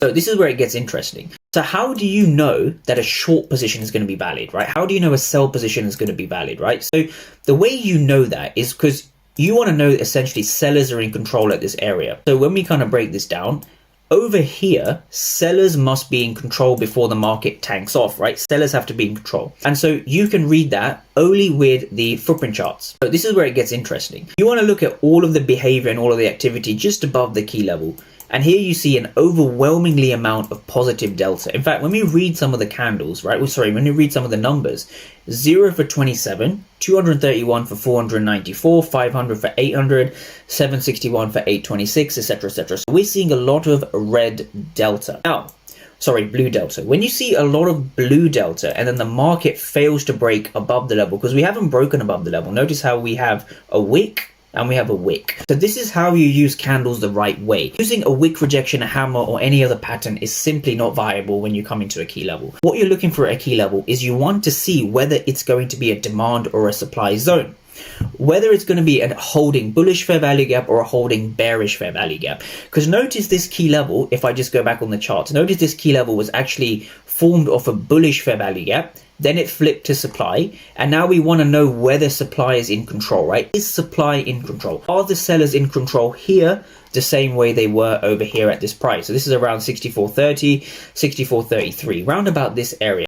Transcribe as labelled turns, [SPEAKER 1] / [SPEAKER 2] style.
[SPEAKER 1] So this is where it gets interesting. So how do you know that a short position is going to be valid, right? How do you know a sell position is going to be valid, right? So the way you know that is because you want to know essentially sellers are in control at this area. So when we kind of break this down, over here, sellers must be in control before the market tanks off, right? Sellers have to be in control. And so you can read that only with the footprint charts. So this is where it gets interesting. You want to look at all of the behavior and all of the activity just above the key level. And here you see an overwhelmingly amount of positive delta. In fact, when we read some of the candles, right? When we read some of the numbers, 0 for 27, 231 for 494, 500 for 800, 761 for 826, etc., etc. So we're seeing a lot of red delta. Blue delta. When you see a lot of blue delta and then the market fails to break above the level, because we haven't broken above the level. Notice how we have a wick and we have a wick. So this is how you use candles the right way. Using a wick rejection, a hammer, or any other pattern is simply not viable when you come into a key level. What you're looking for at a key level is you want to see whether it's going to be a demand or a supply zone. Whether it's going to be a holding bullish fair value gap or a holding bearish fair value gap. Because notice this key level, if I just go back on the chart, notice this key level was actually formed off a bullish fair value gap. Then it flipped to supply. And now we want to know whether supply is in control, right? Is supply in control? Are the sellers in control here the same way they were over here at this price? So this is around 64.30, 64.33, round about this area.